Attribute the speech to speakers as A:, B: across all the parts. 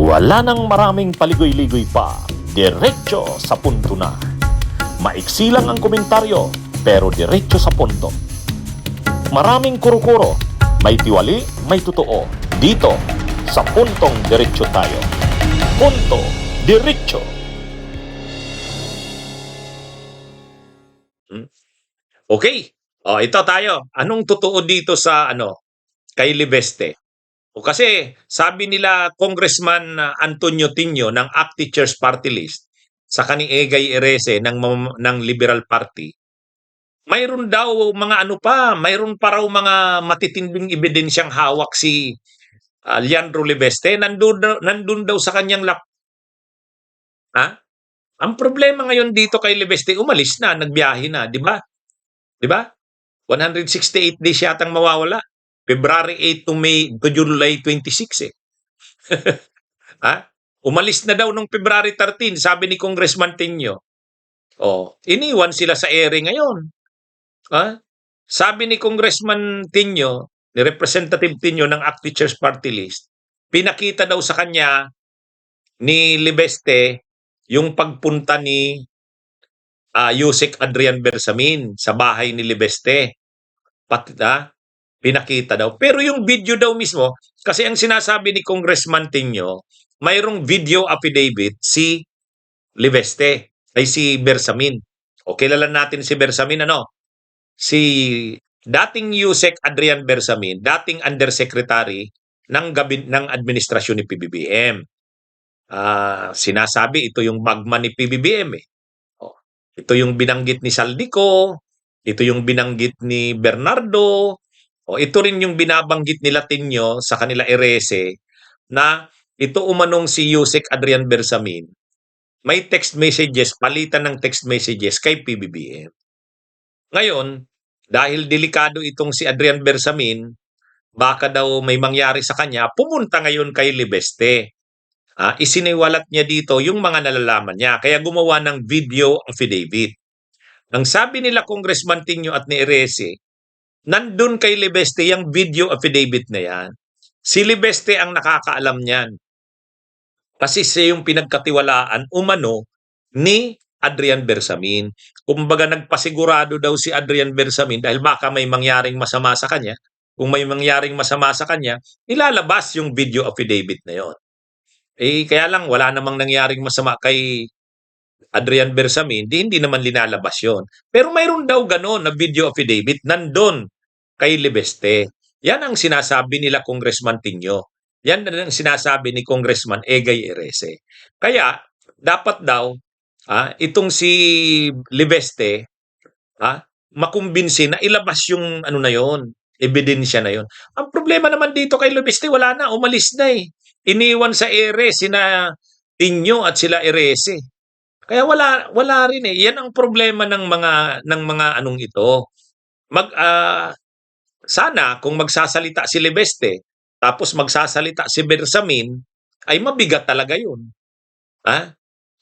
A: Wala nang maraming paligoy-ligoy pa, diretso sa punto na. Maiksi lang ang komentaryo, pero diretso sa punto. Maraming kuro-kuro, may tiwali, may totoo. Dito, sa puntong diretso tayo. Punto, diretso. Okay, ito tayo. Anong totoo dito sa kay Libeste? Kasi sabi nila Congressman Antonio Tinio ng ACT Teachers Party List sa kani Egay Erese ng Liberal Party, mayroon daw mayroon pa raw mga matitinding ebidensyang hawak si Leandro Libeste. Nandun daw sa kanyang Ang problema ngayon dito kay Libeste, umalis na, nagbiyahe na, di ba? Di ba? 168 days yatang mawawala. February 8 to July 26 eh. Umalis na daw nung February 13, sabi ni Congressman Tinio. Iniwan sila sa ere ngayon. Sabi ni Congressman Tinio, ni Representative Tinio ng ACT Teachers Party List, pinakita daw sa kanya ni Libeste yung pagpunta ni Yusek Adrian Bersamin sa bahay ni Libeste. Pinakita daw. Pero yung video daw mismo, kasi ang sinasabi ni Congressman Tinio, mayroong video affidavit si Libeste, ay si Bersamin. Kilala natin si Bersamin, Si dating Yusek Adrian Bersamin, dating undersecretary ng administrasyon ni PBBM. Sinasabi ito yung magma ni PBBM eh. Ito yung binanggit ni Saldico, ito yung binanggit ni Bernardo, ito rin yung binabanggit nila Tinio sa kanila Erese na ito umanong si Yusek Adrian Bersamin. May text messages, palitan ng text messages kay PBBM. Ngayon, dahil delikado itong si Adrian Bersamin, baka daw may mangyari sa kanya, pumunta ngayon kay Libeste. Isiniwalat niya dito yung mga nalalaman niya, kaya gumawa ng video affidavit. Ang sabi nila Congressman Tinio at ni Erese, nandun kay Libeste yung video affidavit na yan. Si Libeste ang nakakaalam niyan. Kasi siya yung pinagkatiwalaan umano ni Adrian Bersamin. Kumbaga nagpasigurado daw si Adrian Bersamin dahil baka may mangyaring masama sa kanya. Kung may mangyaring masama sa kanya, ilalabas yung video affidavit na yon. Kaya lang wala namang nangyaring masama kay Adrian Bersamin, hindi naman linalabas yon. Pero mayroon daw gano'n na video affidavit nandun kay Libeste. Yan ang sinasabi nila Congressman Tinio. Yan ang sinasabi ni Congressman Egay Erese. Kaya dapat daw itong si Libeste makumbinsi na ilabas yung na yon, ebidensya na yon. Ang problema naman dito kay Libeste, wala na, umalis na eh. Iniwan sa ere sina Tinio at sila Erese. Kaya wala rin eh. Yan ang problema ng mga anong ito. Sana kung magsasalita si Libeste tapos magsasalita si Bersamin, ay mabigat talaga 'yun.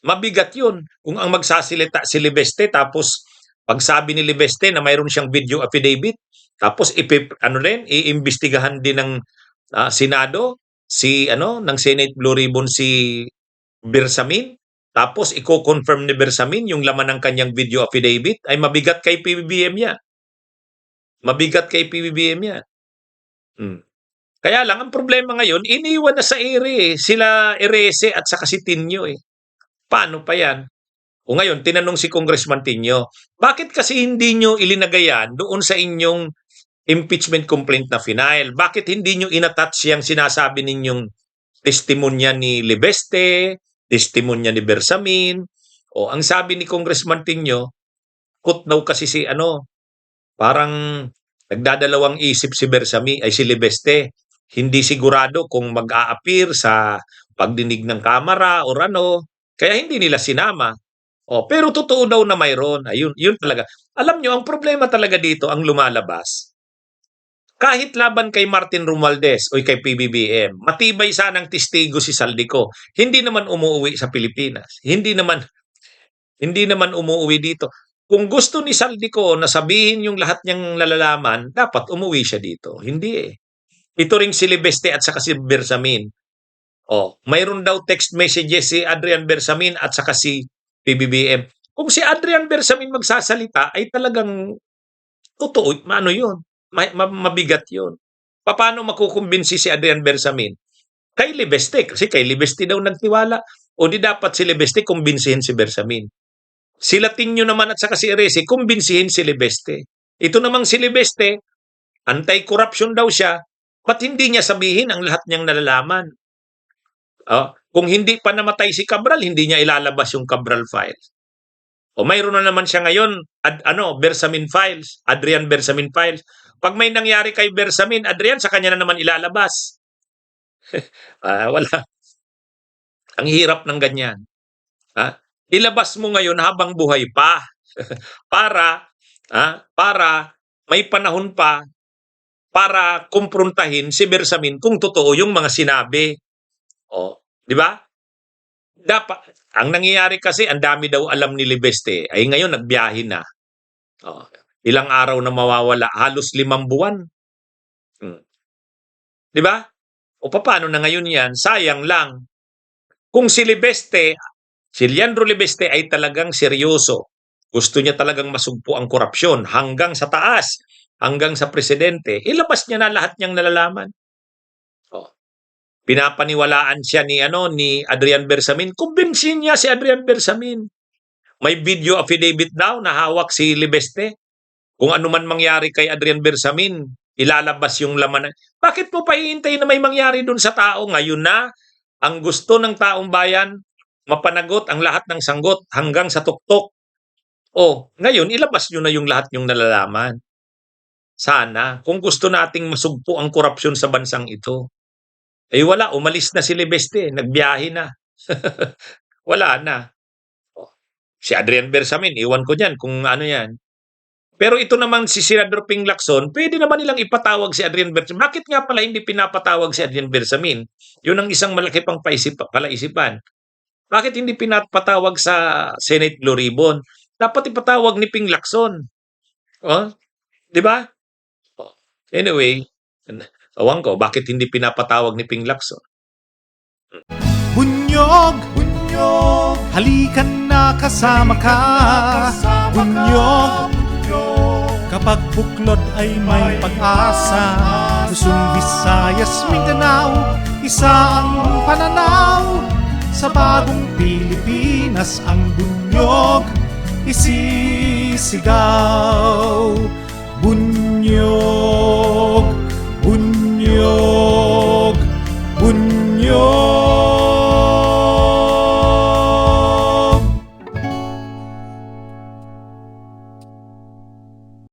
A: Mabigat 'yun kung ang magsasalita si Libeste tapos pagsabi ni Libeste na mayroon siyang video affidavit tapos iimbestigahan din ng Senado ng Senate Blue Ribbon si Bersamin. Tapos i-confirm ni Bersamin yung laman ng kanyang video affidavit, ay mabigat kay PBBM yan. Mabigat kay PBBM yan. Kaya lang, ang problema ngayon, iniwan na sa ere sila Erese at saka si Tinio eh. Paano pa yan? Ngayon, tinanong si Congressman Tinio, bakit kasi hindi nyo ilinagayan doon sa inyong impeachment complaint na final? Bakit hindi nyo inattach yung sinasabi ninyong testimonya ni Libeste, testimonya ni Bersamin? Ang sabi ni Congressman Tinio, daw kasi si parang nagdadalawang isip si Bersamin ay si Libeste. Hindi sigurado kung mag-a-appear sa pagdinig ng kamera or kaya hindi nila sinama. Pero totoo daw na mayroon. Yun talaga. Alam nyo, ang problema talaga dito, ang lumalabas, kahit laban kay Martin Romualdez o kay PBBM, matibay sanang testigo si Saldico. Hindi naman umuwi sa Pilipinas. Hindi naman umuwi dito. Kung gusto ni Saldico na sabihin yung lahat niyang nalalaman, dapat umuwi siya dito. Hindi eh. Ito ring si Libeste at saka si Bersamin. Mayroon daw text messages si Adrian Bersamin at saka si PBBM. Kung si Adrian Bersamin magsasalita ay talagang totoo, ano yun, mabigat yun. Paano makukumbinsi si Adrian Bersamin? Kay Libeste, kasi kay Libeste daw nagtiwala. O di dapat si Libeste kumbinsihin si Bersamin. Si Latinio naman at saka si Erese, kumbinsihin si Libeste. Ito namang si Libeste, anti-corruption daw siya, ba't hindi niya sabihin ang lahat niyang nalalaman? Kung hindi pa namatay si Cabral, hindi niya ilalabas yung Cabral files. Mayroon na naman siya ngayon, Bersamin files, Adrian Bersamin files. Pag may nangyari kay Bersamin, Adrian, sa kanya na naman ilalabas. Wala. Ang hirap ng ganyan. Ilabas mo ngayon habang buhay pa para may panahon pa para kumprontahin si Bersamin kung totoo yung mga sinabi. Di ba? Dapat, ang nangyayari kasi, ang dami daw alam ni Libeste, ay ngayon nagbiyahe na. Ilang araw na mawawala, halos 5 buwan. Di ba? Paano na ngayon yan? Sayang lang. Kung si Libeste, si Leandro Libeste ay talagang seryoso, gusto niya talagang masugpo ang korupsyon hanggang sa taas, hanggang sa presidente, ilabas niya na lahat niyang nalalaman. Pinapaniwalaan siya ni Adrian Bersamin. Kumbinsin niya si Adrian Bersamin. May video affidavit daw na hawak si Libeste. Kung ano man mangyari kay Adrian Bersamin, ilalabas yung laman. Bakit mo pa hihintayin na may mangyari dun sa tao? Ngayon na, ang gusto ng taong bayan, mapanagot ang lahat ng sanggot hanggang sa tuktok. Ngayon, ilabas nyo na yung lahat yung nalalaman. Sana, kung gusto nating masugpo ang korupsyon sa bansang ito. Wala, umalis na si Libeste, nagbiyahe na. Wala na. Si Adrian Bersamin, iwan ko dyan kung ano yan. Pero ito naman si Senador Ping Lacson, pwede naman nilang ipatawag si Adrian Bersamin. Bakit nga pala hindi pinapatawag si Adrian Bersamin? Yun ang isang malaki pang palaisipan. Bakit hindi pinapatawag sa Senate Blue Ribbon? Dapat ipatawag ni Ping Lacson. Di ba? Anyway, awan ko, bakit hindi pinapatawag ni Ping Lacson?
B: Bunyog, bunyog, halikan na kasama ka. Bunyog, kapag buklod ay may pag-asa. Luzon, Visayas, Mindanao, isa ang pananaw. Sa bagong Pilipinas ang bunyog isisigaw.